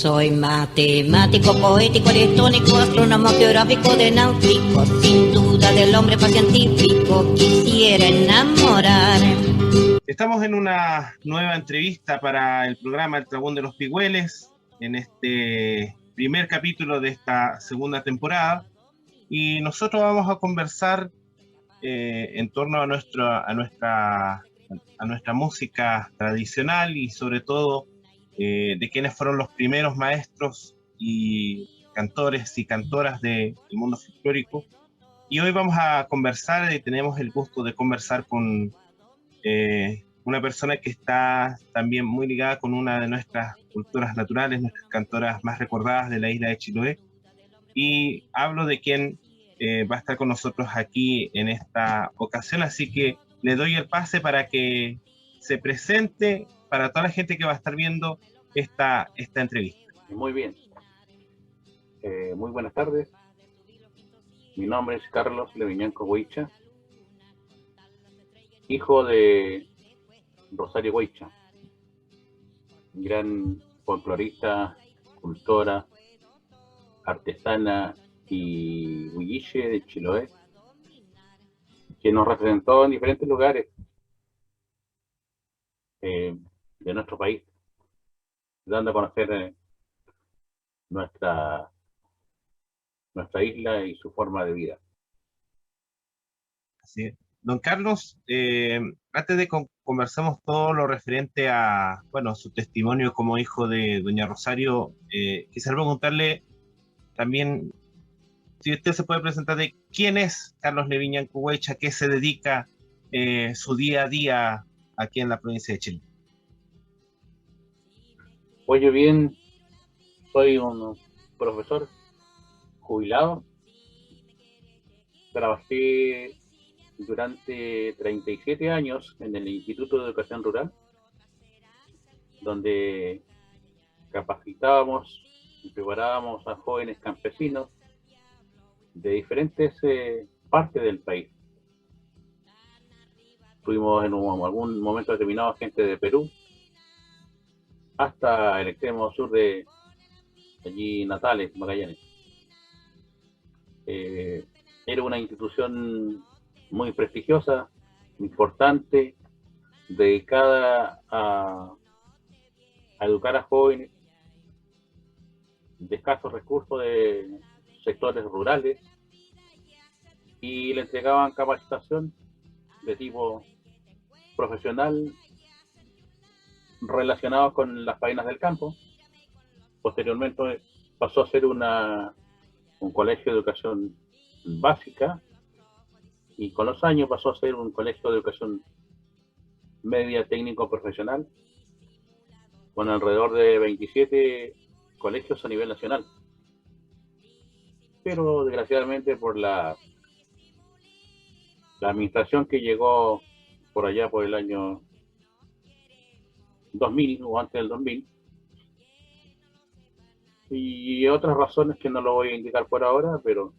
Soy matemático, poético, aristónico, astrónomo, geográfico, de náutico, sin duda del hombre para científico, quisiera enamorar. Estamos en una nueva entrevista para el programa El Trabón de los Pigüeles, en este primer capítulo de esta segunda temporada, y nosotros vamos a conversar en torno a nuestra música tradicional y sobre todo de quiénes fueron los primeros maestros y cantores y cantoras del mundo folclórico. Y hoy vamos a conversar y tenemos el gusto de conversar con una persona que está también muy ligada con una de nuestras culturas naturales, nuestras cantoras más recordadas de la isla de Chiloé. Y hablo de quien va a estar con nosotros aquí en esta ocasión, así que le doy el pase para que se presente para toda la gente que va a estar viendo esta entrevista. Muy bien. Muy buenas tardes. Mi nombre es Carlos Leviñanco Huicha, hijo de Rosario Huicha, gran folclorista, cultora, artesana y huilliche de Chiloé, que nos representó en diferentes lugares de nuestro país, dando a conocer nuestra isla y su forma de vida. Así es. Don Carlos, antes de conversamos todo lo referente a, bueno, su testimonio como hijo de doña Rosario, quisiera preguntarle también si usted se puede presentar de quién es Carlos Leviñanco Huicha, qué se dedica su día a día aquí en la provincia de Chile. Pues yo bien, soy un profesor jubilado. Trabajé durante 37 años en el Instituto de Educación Rural, donde capacitábamos y preparábamos a jóvenes campesinos de diferentes partes del país. Tuvimos en algún momento determinado gente de Perú, hasta el extremo sur de allí Natales, Magallanes. Era una institución muy prestigiosa, importante, dedicada a educar a jóvenes de escasos recursos de sectores rurales, y le entregaban capacitación de tipo profesional relacionados con las faenas del campo. Posteriormente pasó a ser un colegio de educación básica, y con los años pasó a ser un colegio de educación media técnico profesional, con alrededor de 27 colegios a nivel nacional. Pero desgraciadamente por la administración que llegó por allá por el año 2000 o antes del 2000, y otras razones que no lo voy a indicar por ahora, pero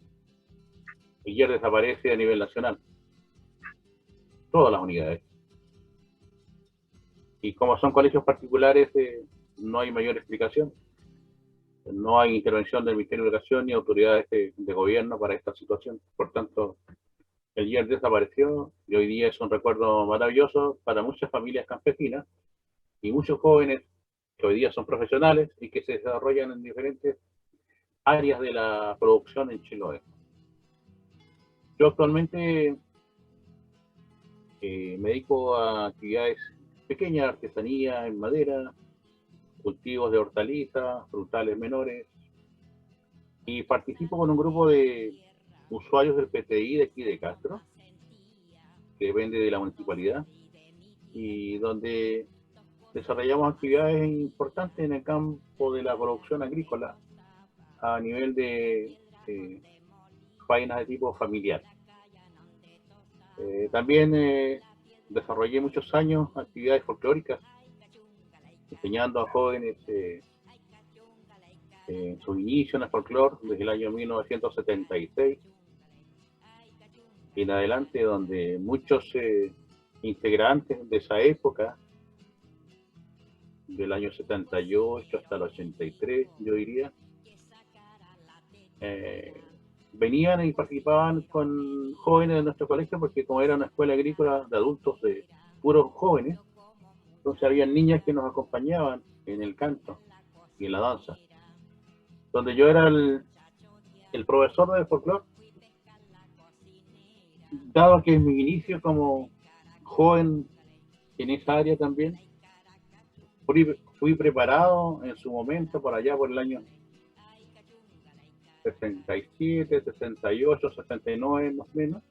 ayer desaparece a nivel nacional todas las unidades. Y como son colegios particulares, no hay mayor explicación. No hay intervención del Ministerio de Educación ni autoridades de gobierno para esta situación. Por tanto, el IER desapareció y hoy día es un recuerdo maravilloso para muchas familias campesinas y muchos jóvenes que hoy día son profesionales y que se desarrollan en diferentes áreas de la producción en Chiloé. Yo actualmente me dedico a actividades pequeñas, artesanía en madera, cultivos de hortalizas, frutales menores, y participo con un grupo de usuarios del PTI de aquí de Castro, que depende de la municipalidad, y donde desarrollamos actividades importantes en el campo de la producción agrícola a nivel de faenas de tipo familiar. También desarrollé muchos años actividades folclóricas, enseñando a jóvenes su inicio en el folclore desde el año 1976 y en adelante, donde muchos integrantes de esa época del año 78 hasta el 83, yo diría. Venían y participaban con jóvenes de nuestro colegio, porque como era una escuela agrícola de adultos, de puros jóvenes, entonces había niñas que nos acompañaban en el canto y en la danza. Donde yo era el profesor de folclore, dado que en mi inicio como joven en esa área también, fui preparado en su momento, por allá por el año 67, 68, 69 más o menos,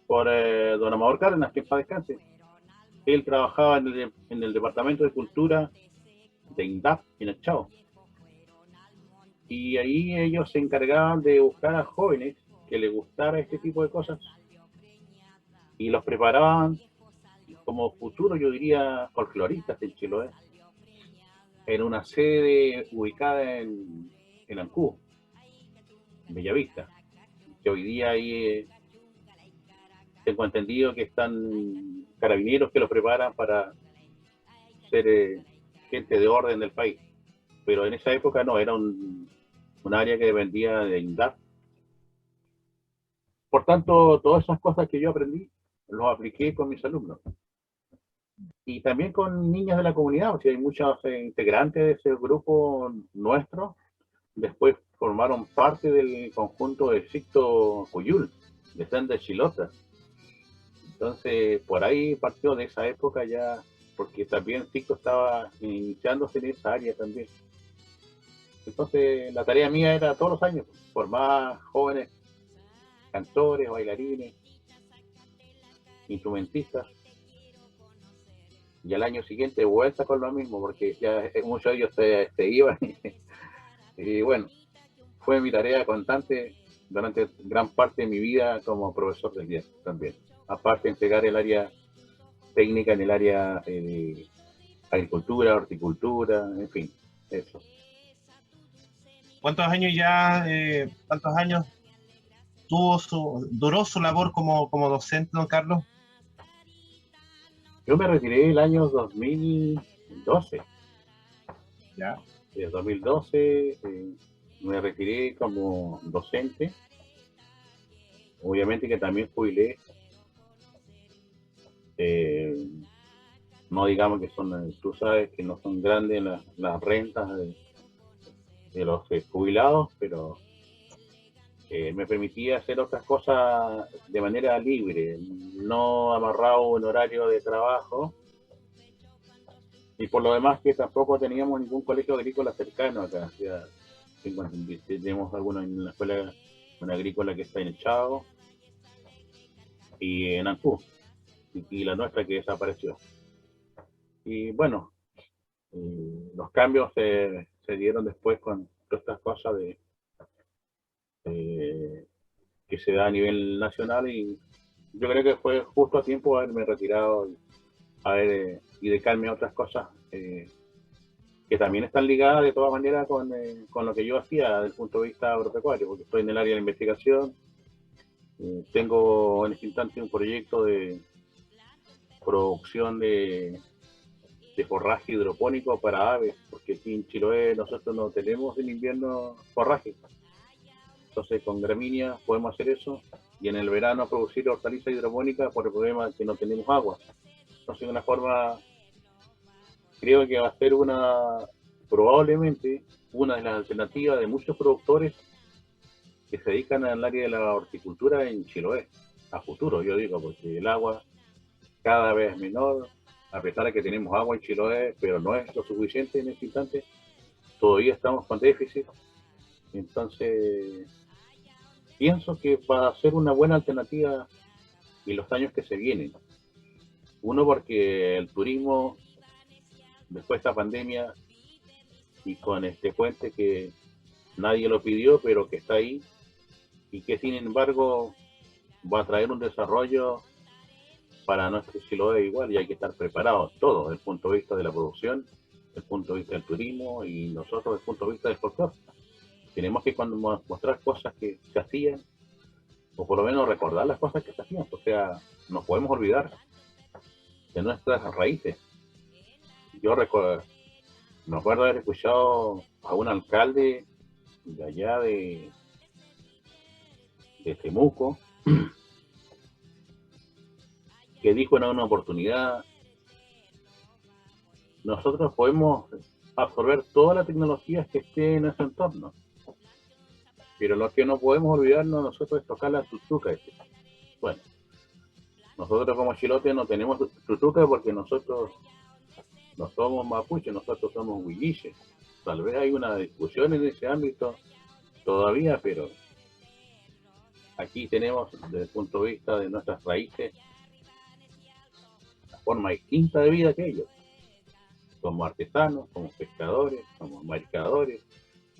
por don Amador Cárdenas, que en paz descanse. Él trabajaba en el Departamento de Cultura de INDAP en el Chavo. Y ahí ellos se encargaban de buscar a jóvenes que les gustara este tipo de cosas y los preparaban como futuros, yo diría, folcloristas en Chiloé, en una sede ubicada en Ancú, en Bellavista, que hoy día ahí tengo entendido que están carabineros que los preparan para ser gente de orden del país. Pero en esa época no, era un área que dependía de INDAP. Por tanto, todas esas cosas que yo aprendí, los apliqué con mis alumnos. Y también con niñas de la comunidad, o sea, hay muchos integrantes de ese grupo nuestro, después formaron parte del conjunto de Sixto Cuyul, de San de Chilota. Entonces, por ahí partió de esa época ya, porque también Sixto estaba iniciándose en esa área también. Entonces, la tarea mía era todos los años formar jóvenes cantores, bailarines, instrumentistas, y al año siguiente vuelta con lo mismo, porque ya muchos de ellos se iban. Y bueno, fue mi tarea constante durante gran parte de mi vida como profesor del día también. Aparte de entregar el área técnica en el área de agricultura, horticultura, en fin, eso. ¿Cuántos años duró su labor como docente, don Carlos? Yo me retiré el año 2012. Ya. En 2012 me retiré como docente. Obviamente que también jubilé. No digamos que son, tú sabes que no son grandes las rentas de los jubilados, pero me permitía hacer otras cosas de manera libre, no amarrado a un horario de trabajo. Y por lo demás que tampoco teníamos ningún colegio agrícola cercano acá. O sea, tenemos algunos en la escuela agrícola que está en el Chavo y en Ancú, y la nuestra que desapareció. Y bueno, los cambios se dieron después con todas estas cosas que se da a nivel nacional, y yo creo que fue justo a tiempo haberme retirado y dedicarme a otras cosas que también están ligadas de todas maneras con lo que yo hacía desde el punto de vista agropecuario, porque estoy en el área de investigación. Tengo en este instante un proyecto de producción de forraje hidropónico para aves, porque aquí en Chiloé nosotros no tenemos en invierno forraje. Entonces con gramíneas podemos hacer eso, y en el verano producir hortaliza hidropónica por el problema de que no tenemos agua. Entonces de una forma, creo que va a ser probablemente una de las alternativas de muchos productores que se dedican al área de la horticultura en Chiloé, a futuro, yo digo, porque el agua cada vez es menor, a pesar de que tenemos agua en Chiloé, pero no es lo suficiente en este instante, todavía estamos con déficit. Entonces, pienso que va a ser una buena alternativa en los años que se vienen. Uno, porque el turismo, después de esta pandemia, y con este puente que nadie lo pidió, pero que está ahí, y que sin embargo va a traer un desarrollo para nuestro Chiloé igual, y hay que estar preparados todos, desde el punto de vista de la producción, desde el punto de vista del turismo, y nosotros desde el punto de vista del folclore. Tenemos que mostrar cosas que se hacían, o por lo menos recordar las cosas que se hacían. O sea, no podemos olvidar de nuestras raíces. Yo recuerdo, me acuerdo haber escuchado a un alcalde de allá de Temuco que dijo en una oportunidad: nosotros podemos absorber toda la tecnología que esté en nuestro entorno, pero lo que no podemos olvidarnos nosotros es tocar la tutuca. Bueno, nosotros como chilotes no tenemos tutuca porque nosotros no somos mapuches, nosotros somos huilliches. Tal vez hay una discusión en ese ámbito todavía, pero aquí tenemos, desde el punto de vista de nuestras raíces, una forma distinta de vida que ellos. Somos artesanos, somos pescadores, somos mariscadores,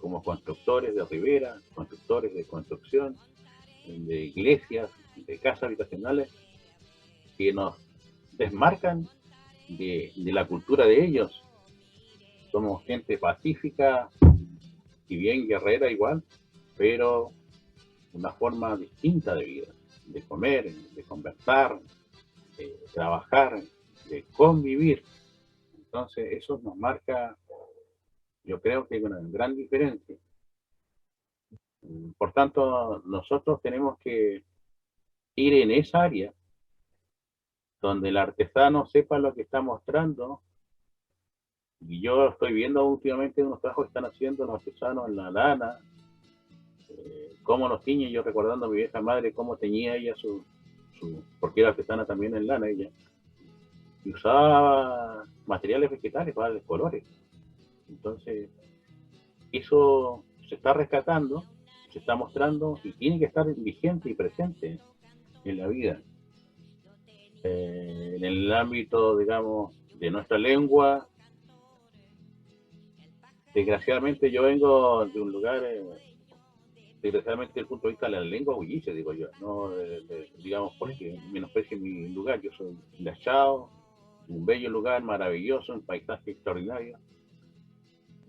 somos constructores de ribera, constructores de construcción, de iglesias, de casas habitacionales, que nos desmarcan de la cultura de ellos. Somos gente pacífica y bien guerrera igual, pero una forma distinta de vida, de comer, de conversar, de trabajar, de convivir. Entonces eso nos marca, yo creo que hay una gran diferencia. Por tanto, nosotros tenemos que ir en esa área donde el artesano sepa lo que está mostrando. Y yo estoy viendo últimamente unos trabajos que están haciendo los artesanos en la lana, cómo los tiñen. Yo recordando a mi vieja madre cómo teñía ella porque era artesana también en lana ella, y usaba materiales vegetales para darles colores. Entonces eso se está rescatando, se está mostrando y tiene que estar vigente y presente en la vida. En el ámbito, digamos, de nuestra lengua, desgraciadamente yo vengo de un lugar, desgraciadamente desde el punto de vista de la lengua huilliche, digo yo, no digamos porque menosprecio mi lugar. Yo soy de Achao, un bello lugar, maravilloso, un paisaje extraordinario,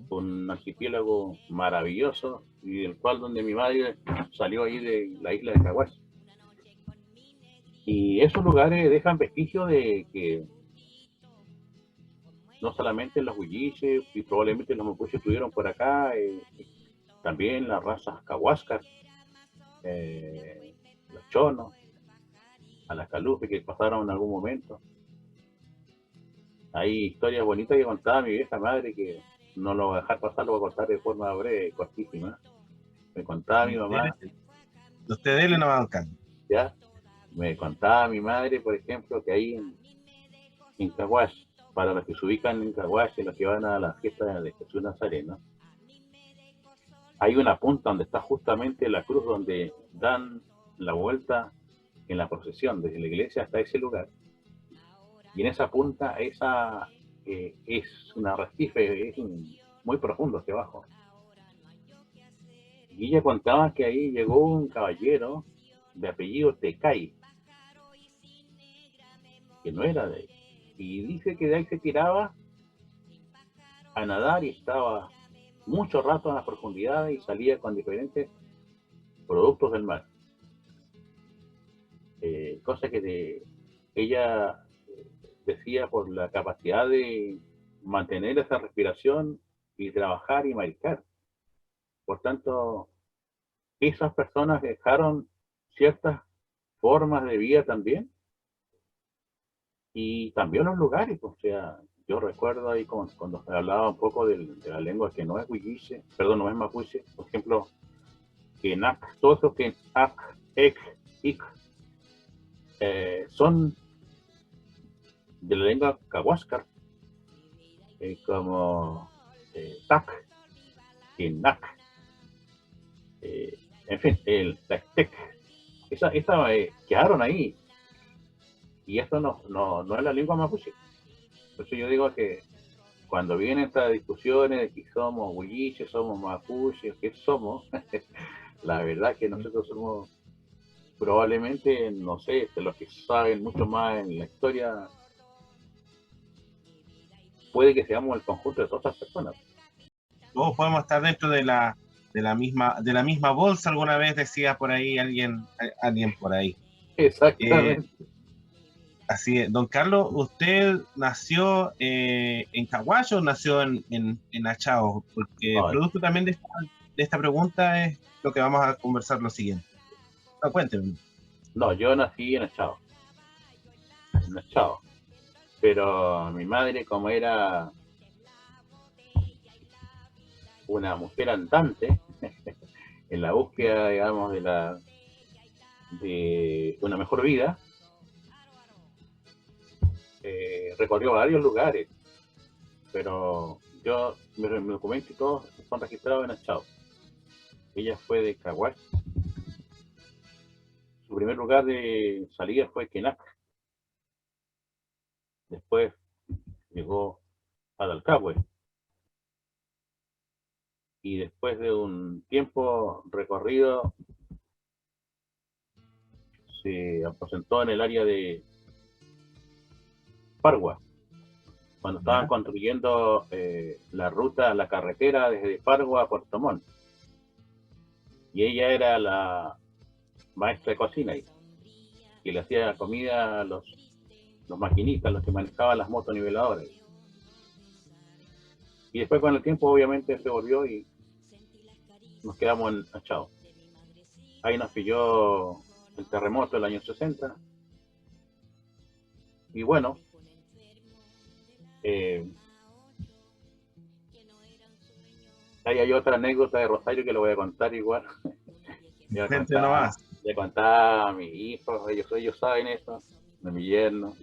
un archipiélago maravilloso, y del cual donde mi madre salió ahí de la isla de Caguas. Y esos lugares dejan vestigios de que no solamente los huilliches, y probablemente los mapuches estuvieron por acá, también las razas cahuascas, los chonos, a las calufes que pasaron en algún momento. Hay historias bonitas que contaba mi vieja madre que no lo voy a dejar pasar, lo voy a contar de forma breve, cortísima. Me contaba mi mamá. Usted no va a ¿Ya? Me contaba mi madre, por ejemplo, que ahí en Caguas, para los que se ubican en Caguas y los que van a la fiesta de Jesús Nazareno, hay una punta donde está justamente la cruz donde dan la vuelta en la procesión desde la iglesia hasta ese lugar. Y en esa punta, esa es un arrecife, es muy profundo hacia abajo. Y ella contaba que ahí llegó un caballero de apellido Tecay, que no era de ahí. Y dice que de ahí se tiraba a nadar y estaba mucho rato en las profundidades y salía con diferentes productos del mar. Cosa que ella decía por la capacidad de mantener esa respiración y trabajar y mariscar. Por tanto, esas personas dejaron ciertas formas de vida también, y también los lugares. O sea, yo recuerdo ahí cuando se hablaba un poco de la lengua que no es huilliche, perdón, no es mapuche, por ejemplo, que NAC, todo eso que AC, EC, IC, son de la lengua cahuáscar, como TAC, y NAC, en fin, el TAC, esa quedaron ahí. Y esto no es la lengua mapuche. Por eso yo digo que cuando vienen estas discusiones de que somos huilliches, somos mapuches, ¿qué somos? La verdad que nosotros somos probablemente, no sé, de los que saben mucho más en la historia, puede que seamos el conjunto de todas estas personas. Todos podemos estar dentro de la misma bolsa, alguna vez decía por ahí alguien por ahí. Exactamente. Así es. Don Carlos, ¿usted nació en Caguayo o nació en Achao? Porque Ay, producto también de esta pregunta es lo que vamos a conversar lo siguiente. No, cuénteme. no, yo nací en Achao, pero mi madre, como era una mujer andante, en la búsqueda, digamos, de una mejor vida, recorrió varios lugares, pero mi documento y todos son registrados en Achao. Ella fue de Caguas. Su primer lugar de salida fue Quenac. Después llegó a Dalcahue. Y después de un tiempo recorrido, se aposentó en el área de Pargua, cuando estaban ¿Ya? construyendo la carretera desde Pargua a Puerto Montt. Y ella era la maestra de cocina ahí, que le hacía comida a los maquinistas, los que manejaban las motoniveladoras. Y después con el tiempo obviamente se volvió y nos quedamos en Achao. Ahí nos pilló el terremoto del año 60. Y bueno, ahí hay otra anécdota de Rosario que lo voy a contar igual. Gente nomás. Le contaba a mis hijos, ellos saben eso, de mi yerno.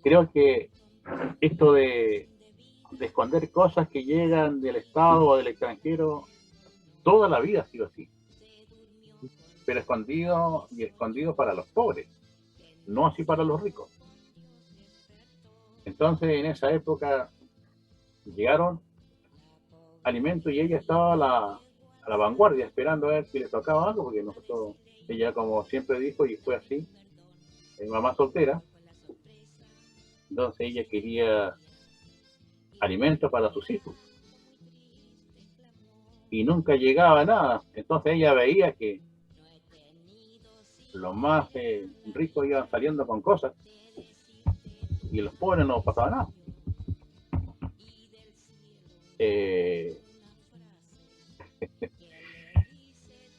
Creo que esto de esconder cosas que llegan del Estado o del extranjero, toda la vida ha sido así. Pero escondido para los pobres, no así para los ricos. Entonces, en esa época llegaron alimentos y ella estaba a la vanguardia esperando a ver si le tocaba algo, porque ella como siempre dijo y fue así, mamá soltera, entonces ella quería alimentos para sus hijos y nunca llegaba nada. Entonces ella veía que los más ricos iban saliendo con cosas y los pobres no pasaba nada.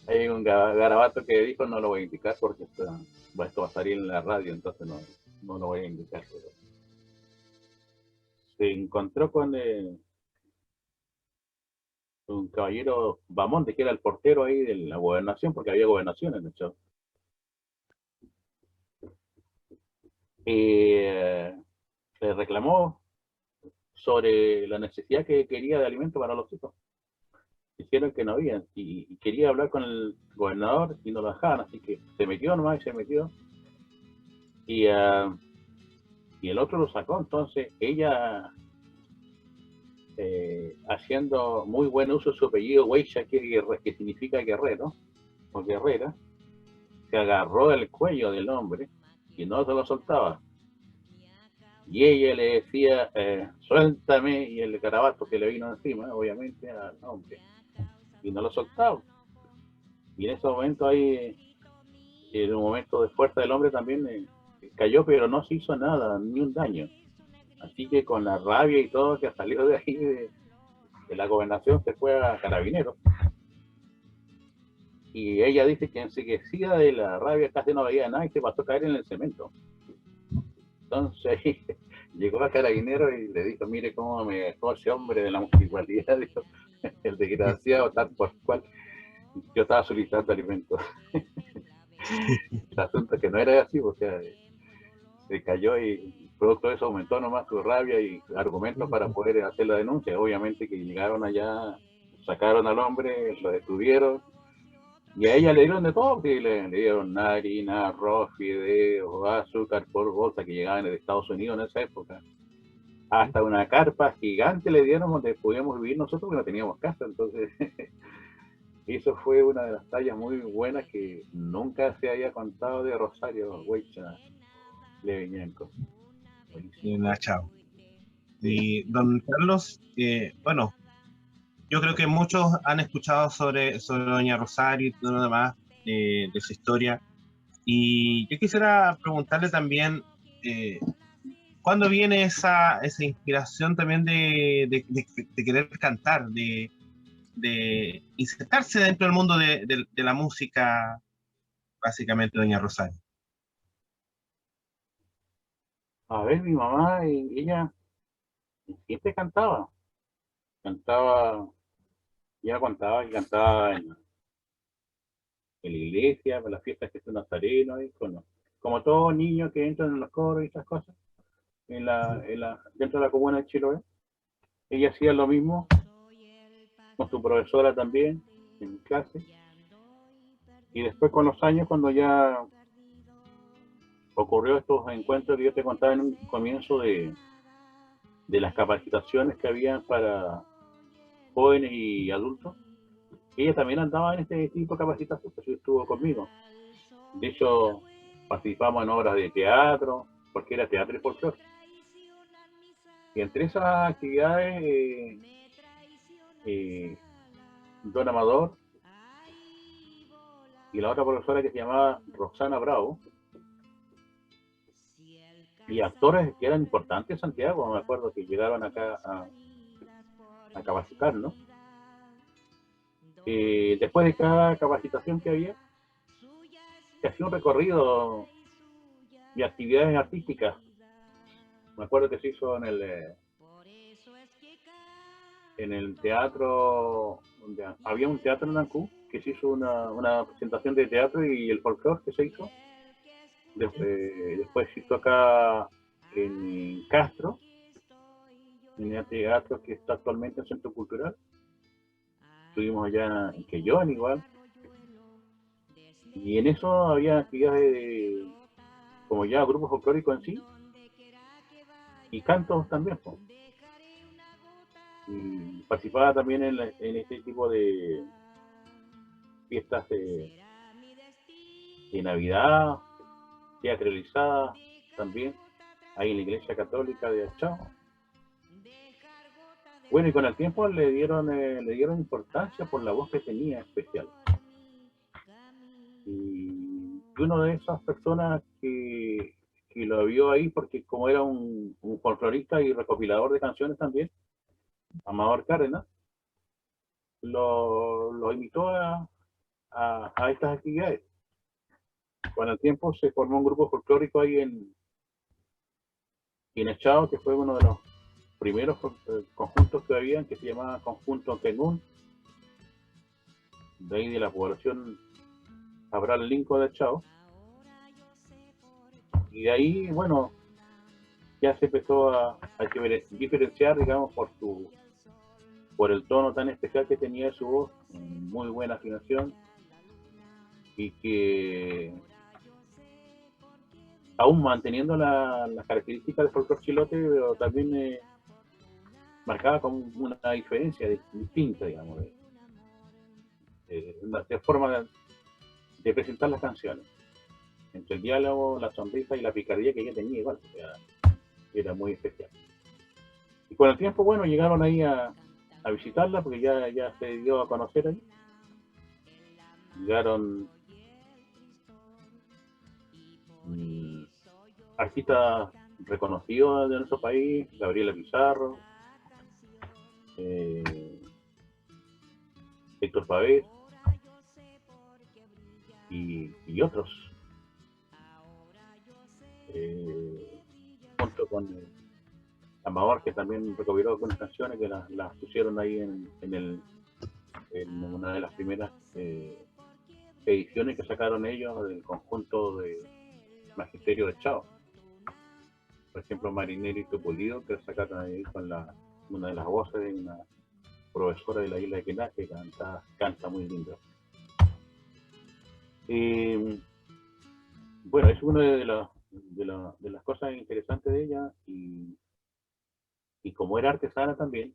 Hay un garabato que dijo, no lo voy a indicar porque esto va a salir en la radio, entonces no lo voy a indicar. Pero se encontró con un caballero Bamonte, que era el portero ahí de la gobernación, porque había gobernación en el show. Le reclamó sobre la necesidad que quería de alimento para los hijos. Dijeron que no había y quería hablar con el gobernador y no lo dejaban, así que se metió nomás y se metió. Y el otro lo sacó, entonces ella, haciendo muy buen uso de su apellido Weisha, que significa guerrero o guerrera, se agarró del cuello del hombre y no se lo soltaba. Y ella le decía, suéltame, y el garabato que le vino encima, obviamente, al hombre, y no lo soltaba. Y en ese momento ahí, en un momento de fuerza del hombre también cayó, pero no se hizo nada, ni un daño. Así que con la rabia y todo que salió de ahí, de la gobernación, se fue a Carabineros. Y ella dice que enseguecida de la rabia casi no veía nada y se pasó a caer en el cemento. Entonces llegó a Carabineros y le dijo, mire cómo me dejó ese hombre de la municipalidad, dijo, el desgraciado tal por cual. Yo estaba solicitando alimentos. El asunto es que no era así, porque se cayó y producto de eso aumentó nomás su rabia y argumentos para poder hacer la denuncia. Obviamente que llegaron allá, sacaron al hombre, lo detuvieron y a ella le dieron de todo, que le dieron harina, arroz, fideos, azúcar por bolsa que llegaban de Estados Unidos en esa época. Hasta una carpa gigante le dieron donde podíamos vivir nosotros porque no teníamos casa. Entonces eso fue una de las tallas muy buenas que nunca se había contado de Rosario Weisha Leviñenko. Chao. Y don Carlos, bueno, yo creo que muchos han escuchado sobre doña Rosario y todo lo demás. de su historia. Y yo quisiera preguntarle también, ¿cuándo viene esa inspiración también de querer cantar, de insertarse dentro del mundo de la música, básicamente, doña Rosario? A ver, mi mamá, ella siempre cantaba. Cantaba, ya contaba y cantaba en la iglesia, en las fiestas que son nazarenos, y como todo niño que entran en los coros y esas cosas, dentro de la comuna de Chiloé. Ella hacía lo mismo con su profesora también, en clase. Y después con los años, cuando ya ocurrió estos encuentros que yo te contaba en un comienzo de las capacitaciones que había para jóvenes y adultos, ella también andaba en este tipo de capacitación, pues estuvo conmigo. De hecho, participamos en obras de teatro, porque era teatro y folclore. Y entre esas actividades, Don Amador y la otra profesora que se llamaba Roxana Bravo, y actores que eran importantes en Santiago, me acuerdo que llegaron acá a capacitarnos. Después de cada capacitación que había, se hacía un recorrido de actividades artísticas. Me acuerdo que se hizo en el teatro, había un teatro en Ancú, que se hizo una presentación de teatro y el folclore que se hizo. Después se hizo acá en Castro, en el teatro que está actualmente en el Centro Cultural. Estuvimos allá en Quellón igual. Y en eso había actividades como ya grupos folclóricos en sí, y cantos también. Pues. Y participaba también en este tipo de fiestas de Navidad, teatralizadas también, ahí en la Iglesia Católica de Achao. Bueno, y con el tiempo le dieron importancia por la voz que tenía especial. Y uno de esas personas que lo vio ahí, porque como era un folclorista y recopilador de canciones también, Amador Cárdenas, lo invitó a estas actividades. Con el tiempo se formó un grupo folclórico ahí en Echao, que fue uno de los primeros conjuntos que habían, que se llamaba Conjunto Kenún, de ahí de la población Abraham Lincoln de Echao. Y de ahí, bueno, ya se empezó a diferenciar, digamos, por el tono tan especial que tenía su voz, muy buena afinación, y que aún manteniendo las características del folclore chilote, pero también marcaba como una diferencia distinta, digamos, de forma de presentar las canciones, entre el diálogo, la sonrisa y la picardía que ella tenía, igual, o sea, era muy especial. Y con el tiempo, bueno, llegaron ahí a visitarla, porque ya se dio a conocer ahí. Llegaron artistas reconocidos de nuestro país, Gabriela Pizarro, Héctor Pavés y otros, junto con Amador, que también recopiló algunas canciones que las pusieron ahí en una de las primeras ediciones que sacaron ellos del conjunto de Magisterio de Chao. Por ejemplo, Marinero y Topolido, que sacaron ahí con una de las voces de una profesora de la isla de Quená, que canta muy lindo. Bueno, es una de las cosas interesantes de ella, y como era artesana también,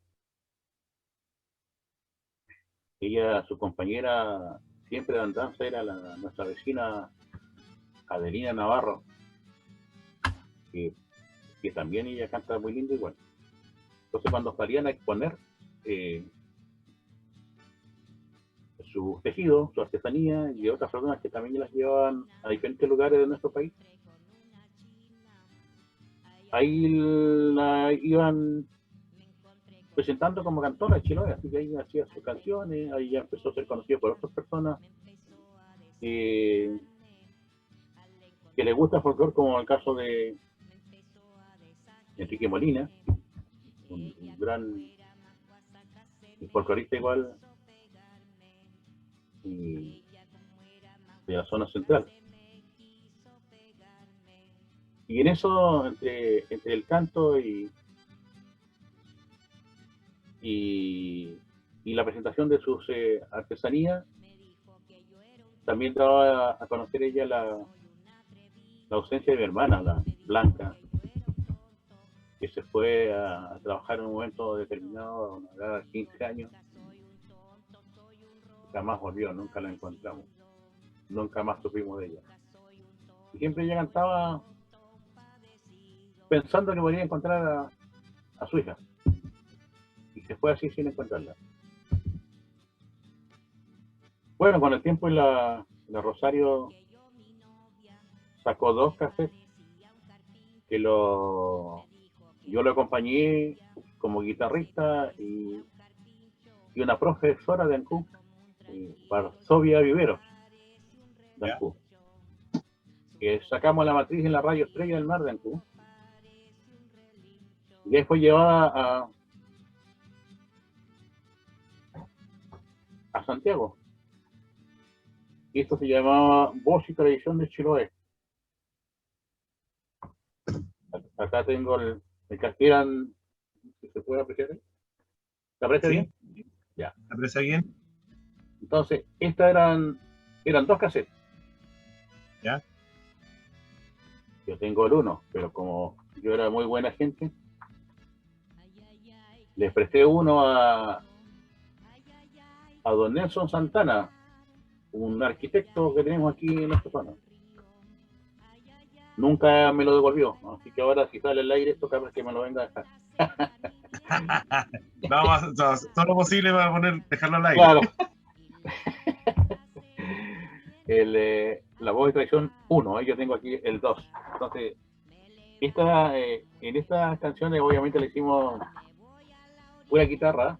ella, su compañera siempre de andanza era nuestra vecina Adelina Navarro, que también ella canta muy lindo igual. Entonces cuando salían a exponer su tejido, su artesanía y de otras personas que también las llevaban a diferentes lugares de nuestro país. Ahí la iban presentando como cantora de Chiloé, así que ahí hacía sus canciones, ahí ya empezó a ser conocido por otras personas que le gusta el folclore, como el caso de Enrique Molina, un gran folclorista igual y de la zona central. Y en eso, entre el canto y la presentación de sus artesanías, también daba a conocer ella la ausencia de mi hermana, la Blanca, que se fue a trabajar en un momento determinado, a una edad de 15 años. Jamás volvió, nunca la encontramos, nunca más supimos de ella. Y siempre ella cantaba pensando que podría encontrar a su hija. Y se fue así sin encontrarla. Bueno, con el tiempo la Rosario sacó 2 cassettes que yo lo acompañé como guitarrista y una profesora de Ancú, Varsovia Viveros de Ancú, que sacamos la matriz en la radio Estrella del Mar de Ancú, y después llevada a Santiago, y esto se llamaba Voz y Tradición de Chiloé. Acá tengo el casquilán, si se puede apreciar. ¿Se aprecia bien? Ya. ¿Se aprecia bien? Entonces, estas eran 2 cassettes. ¿Ya? Yo tengo el 1, pero como yo era muy buena gente, les presté uno a don Nelson Santana, un arquitecto que tenemos aquí en esta zona. Nunca me lo devolvió, así que ahora si sale al aire esto, capaz que me lo venga a dejar. Vamos a hacer todo lo posible para dejarlo al aire. Claro. La Voz de Tradición 1, yo tengo aquí el 2. Entonces, en estas canciones obviamente le hicimos pura guitarra,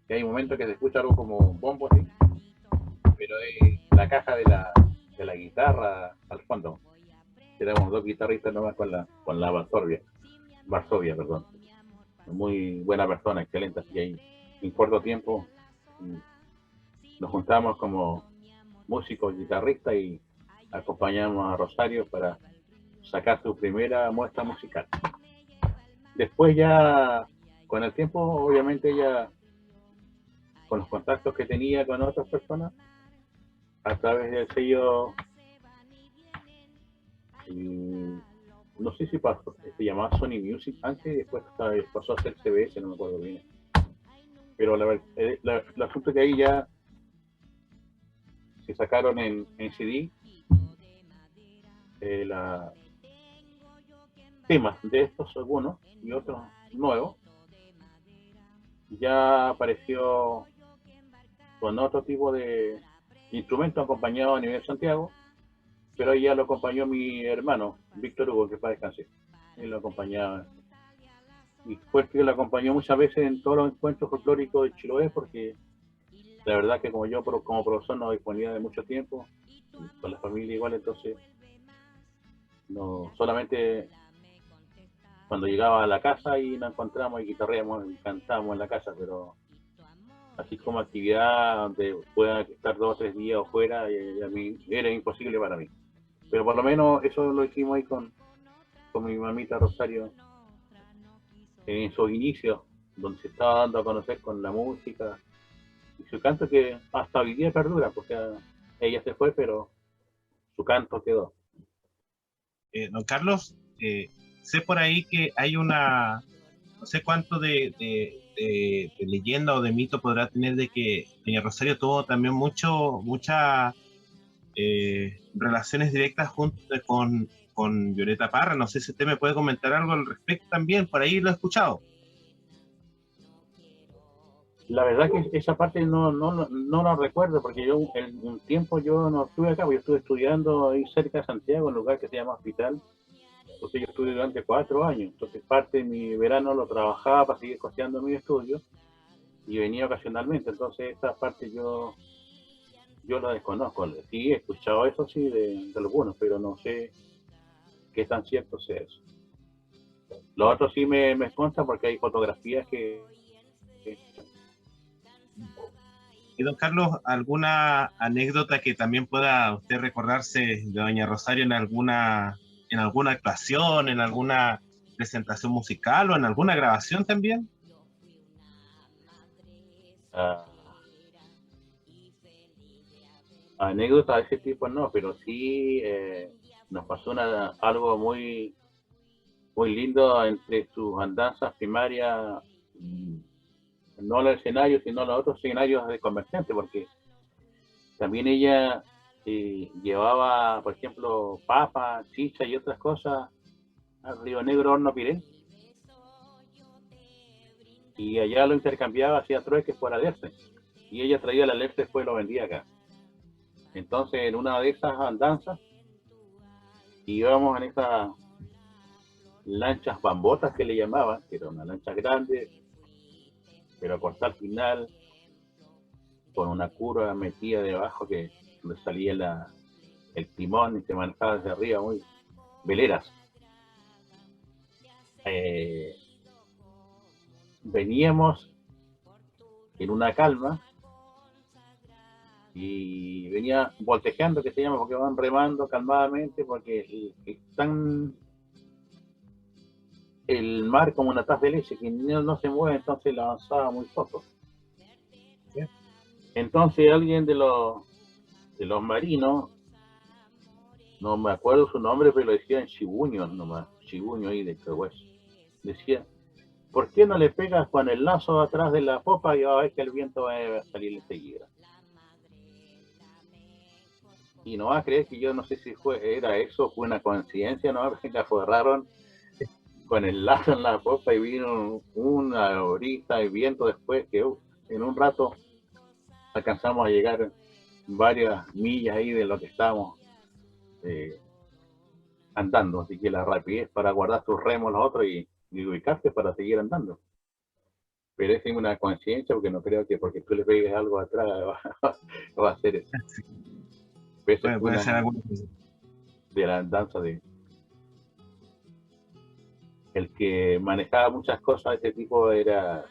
que hay momentos que se escucha algo como un bombo así, pero es la caja de la guitarra al fondo. Tenemos 2 guitarristas nomás con la Varsovia, perdón. Muy buena persona, excelente, así que ahí en corto tiempo nos juntamos como músicos, guitarristas y acompañamos a Rosario para sacar su primera muestra musical. Después ya, con el tiempo, obviamente ella, con los contactos que tenía con otras personas, a través del sello, no sé si se llamaba Sony Music antes y después pasó a ser CBS, no me acuerdo bien. Pero el asunto es que ahí ya se sacaron en CD temas de estos algunos y otros nuevos. Ya apareció con otro tipo de instrumento acompañado a nivel Santiago, pero ahí ya lo acompañó mi hermano Víctor Hugo, que para descansar. Él lo acompañaba y fue el que lo acompañó muchas veces en todos los encuentros folclóricos de Chiloé, porque la verdad que como yo como profesor no disponía de mucho tiempo, con la familia igual, entonces no solamente cuando llegaba a la casa y nos encontramos y guitarreamos y cantábamos en la casa, pero así como actividad donde pueda estar 2 o 3 días o fuera, a mí era imposible para mí. Pero por lo menos eso lo hicimos ahí con mi mamita Rosario en sus inicios, donde se estaba dando a conocer con la música y su canto, que hasta hoy día perdura, porque ella se fue, pero su canto quedó. Don Carlos, sé por ahí que hay no sé cuánto de leyenda o de mito podrá tener de que doña Rosario tuvo también muchas relaciones directas junto con Violeta Parra. No sé si usted me puede comentar algo al respecto también, por ahí lo he escuchado. La verdad que esa parte no la recuerdo, porque yo en un tiempo yo no estuve acá, porque yo estuve estudiando ahí cerca de Santiago, en un lugar que se llama Hospital. Entonces yo estuve durante 4 años. Entonces parte de mi verano lo trabajaba para seguir costeando mis estudios y venía ocasionalmente. Entonces esta parte yo la desconozco. Sí, he escuchado eso sí de algunos, pero no sé qué tan cierto sea eso. Lo otro sí me consta porque hay fotografías que Y don Carlos, ¿alguna anécdota que también pueda usted recordarse de doña Rosario en alguna actuación, en alguna presentación musical o en alguna grabación también? ah, anécdotas de ese tipo no, pero sí nos pasó algo muy lindo entre sus andanzas primarias, mm, no los escenarios, sino los otros escenarios de Convergente, porque también ella llevaba, por ejemplo, papa, chicha y otras cosas al Río Negro Horno Pirén, y allá lo intercambiaba, hacía trueques por alerce, y ella traía el alerce y después lo vendía acá. Entonces, en una de esas andanzas, íbamos en esas lanchas bambotas que le llamaban, que era una lancha grande, pero corta al final, con una curva metida debajo que donde salía el timón y se manejaba desde arriba, muy veleras. Eh, Veníamos en una calma y venía voltejeando, que se llama, porque van remando calmadamente, porque están el mar como una taza de leche que no se mueve, entonces la avanzaba muy poco. ¿Sí? Entonces alguien de los marinos, no me acuerdo su nombre, pero lo decía en Chibuño nomás, Chibuño ahí de Cahués, decía, ¿por qué no le pegas con el lazo atrás de la popa y va a ver que el viento va a salir enseguida? Y no va a creer que yo no sé si era eso, fue una coincidencia, no, me la aferraron con el lazo en la popa y vino una brisa y viento después que en un rato alcanzamos a llegar varias millas ahí de lo que estábamos eh, andando, así que la rapidez para guardar tus remos los otros y ubicarte para seguir andando. Pero es una coincidencia porque no creo que porque tú le pegues algo atrás va a hacer eso. Pero eso fue Puede ser una alguna cosa. de las danzas de el que manejaba muchas cosas de este tipo era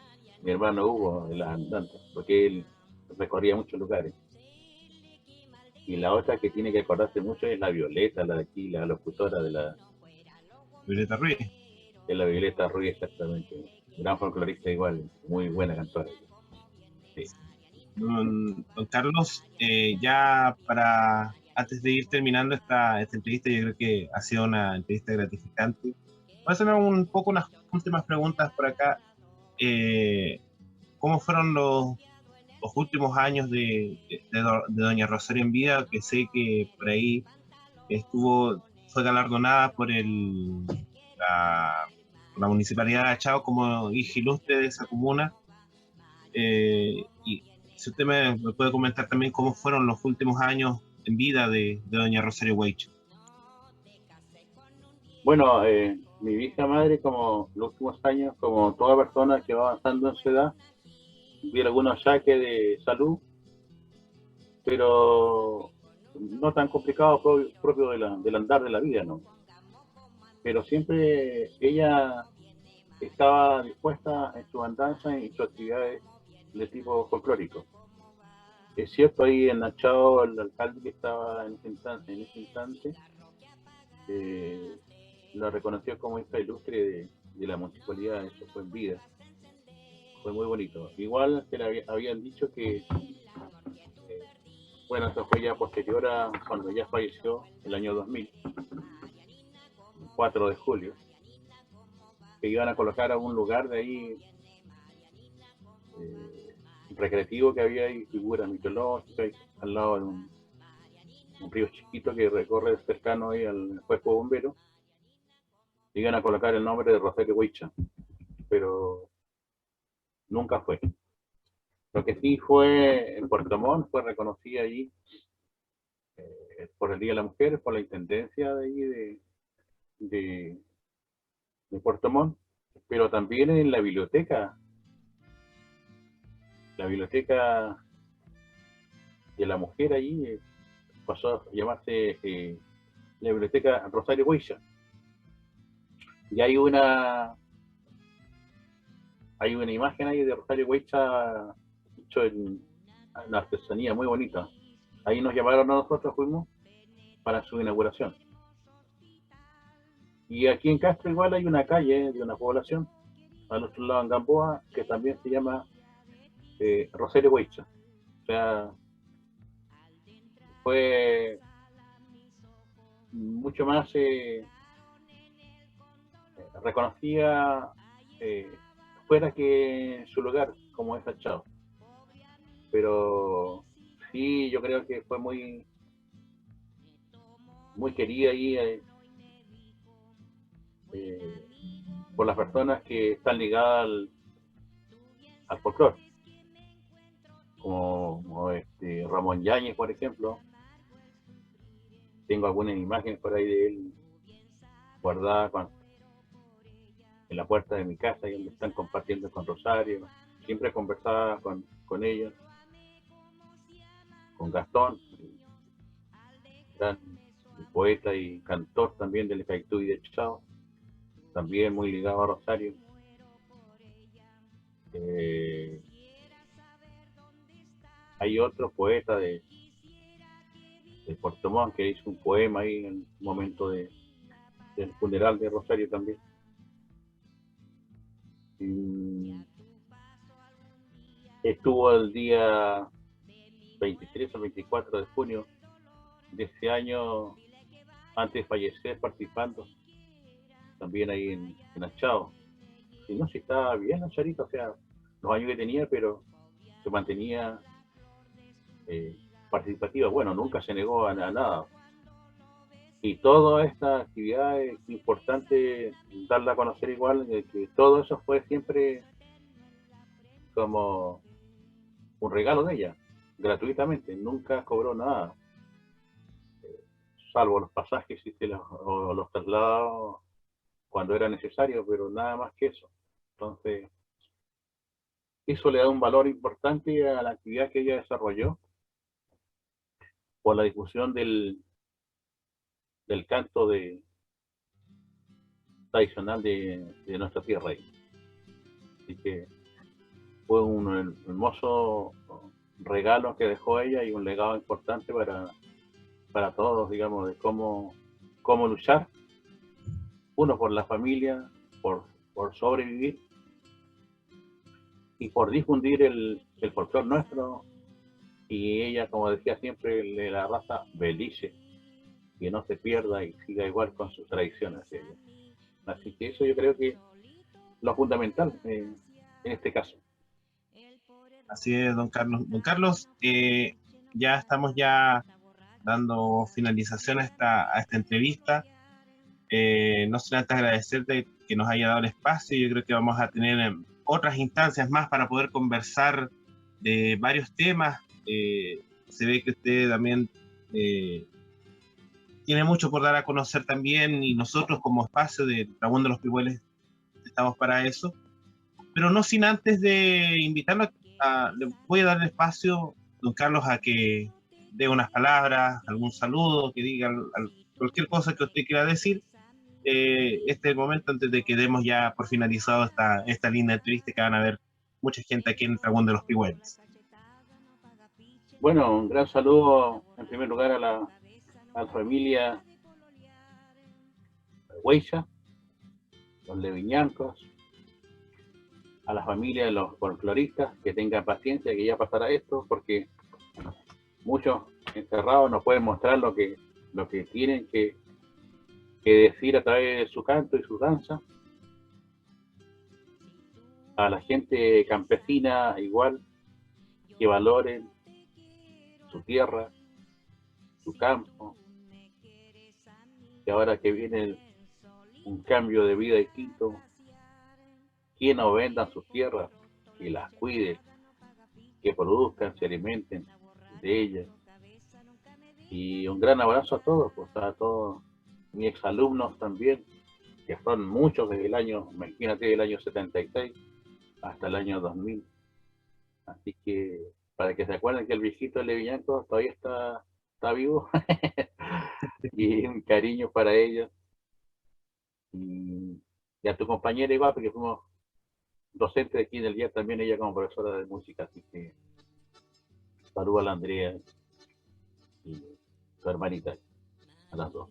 mi hermano Hugo de las andanzas, porque él recorría muchos lugares. Y la otra que tiene que acordarse mucho es la Violeta, la de aquí, la locutora Violeta Ruiz. de la Violeta Ruiz, exactamente. Gran folclorista igual, muy buena cantora. Sí. Don Carlos, ya para antes de ir terminando esta entrevista, yo creo que ha sido una entrevista gratificante. Voy a hacer un poco unas últimas preguntas por acá. ¿Cómo fueron los últimos años de doña Rosario en vida? Que sé que por ahí fue galardonada por la Municipalidad de Achao como hija ilustre de esa comuna. Y si usted me puede comentar también cómo fueron los últimos años en vida de doña Rosario Weicha. Bueno, mi vieja madre, como los últimos años, como toda persona que va avanzando en su edad, tuviera algunos achaques de salud, pero no tan complicado propio del andar de la vida, ¿no? Pero siempre ella estaba dispuesta en su andanza y sus actividades de tipo folclórico. Es cierto, ahí en Nachao, el alcalde que estaba en ese instante la reconoció como hija ilustre de la municipalidad, eso fue en vida. Fue muy bonito. Igual que le habían dicho que, bueno, eso fue ya posterior a cuando ya falleció el año 2000, 4 de julio, que iban a colocar a un lugar de ahí recreativo que había ahí, figuras mitológicas, al lado de un río chiquito que recorre cercano ahí al cuerpo bombero, iban a colocar el nombre de Rosario Huicha, pero nunca fue. Lo que sí fue en Puerto Montt, fue reconocida allí por el Día de la Mujer, por la Intendencia de allí de, de Puerto Montt, pero también en la biblioteca de la mujer allí pasó a llamarse la biblioteca Rosario Huella. Y hay una imagen ahí de Rosario Huella hecho en una artesanía muy bonita. Ahí nos llamaron a nosotros, fuimos para su inauguración. Y aquí en Castro igual hay una calle de una población, al otro lado en Gamboa, que también se llama Rosario Huella. O sea, fue mucho más reconocida fuera que en su lugar, como es Chao. Pero sí, yo creo que fue muy querida ahí por las personas que están ligadas al folclore, como Ramón Yáñez, por ejemplo. Tengo algunas imágenes por ahí de él guardadas en la puerta de mi casa, y donde están compartiendo con Rosario. Siempre conversaba con ellos, con Gastón, gran poeta y cantor también del Caitú y de Chao, también muy ligado a Rosario. Hay otro poeta de Puerto Montt que hizo un poema ahí en el momento del funeral de Rosario también. Estuvo el día 23 o 24 de junio de ese año, antes de fallecer, participando también ahí en Achao. Y no sé si estaba bien, ¿no, Charito? O sea, los años que tenía, pero se mantenía participativa. Bueno, nunca se negó a nada. Y toda esta actividad es importante darla a conocer igual, que todo eso fue siempre como un regalo de ella, gratuitamente, nunca cobró nada, salvo los pasajes o los traslados cuando era necesario, pero nada más que eso. Entonces, eso le da un valor importante a la actividad que ella desarrolló por la difusión del canto tradicional de nuestra tierra. Así que fue un hermoso regalo que dejó ella y un legado importante para todos, digamos, de cómo luchar, uno por la familia, por sobrevivir y por difundir el folclore nuestro. Y ella, como decía siempre, de la raza Belice, que no se pierda y siga igual con sus tradiciones. Así que eso yo creo que es lo fundamental en este caso. Así es, don Carlos. Don Carlos, ya estamos ya dando finalización a esta entrevista. No sin antes agradecerte que nos haya dado el espacio. Yo creo que vamos a tener otras instancias más para poder conversar de varios temas. Se ve que usted también tiene mucho por dar a conocer también, y nosotros como espacio de Dragón de los Pigüeles estamos para eso. Pero no sin antes de invitarlo le voy a dar el espacio, don Carlos, a que dé unas palabras, algún saludo, que diga cualquier cosa que usted quiera decir. Este es el momento antes de que demos ya por finalizado esta linda entrevista, que van a ver mucha gente aquí en el Dragón de los Pigüeles. Bueno, un gran saludo en primer lugar a la familia Huella, los leviñancos, a la familia de los folcloristas, que tengan paciencia, que ya pasará esto, porque muchos encerrados nos pueden mostrar lo que tienen que decir a través de su canto y su danza. A la gente campesina igual, que valoren su tierra, su campo, y ahora que viene un cambio de vida distinto, que no vendan sus tierras, que las cuiden, que produzcan, se alimenten de ella. Y un gran abrazo a todos, pues a todos mis exalumnos también, que son muchos desde el año, imagínate, del año 76 hasta el año 2000. Así que, para que se acuerden que el viejito Leviñanco todavía está vivo, y un cariño para ellos. Y a tu compañera igual, porque fuimos docentes aquí en el día también, ella como profesora de música, así que saludo a la Andrea y su hermanita, a las dos.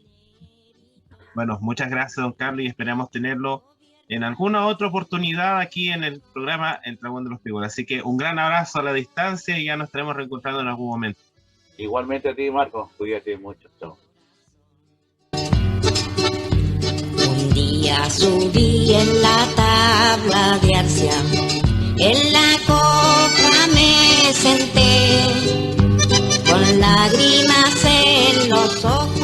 Bueno, muchas gracias, don Carlos, y esperamos tenerlo en alguna otra oportunidad aquí en el programa El Dragón de los Pigüeles. Así que un gran abrazo a la distancia y ya nos estaremos reencontrando en algún momento. Igualmente a ti, Marco, cuídate mucho, chao. Un día subí en la tabla de Arcia, en la copa me senté, con lágrimas en los ojos.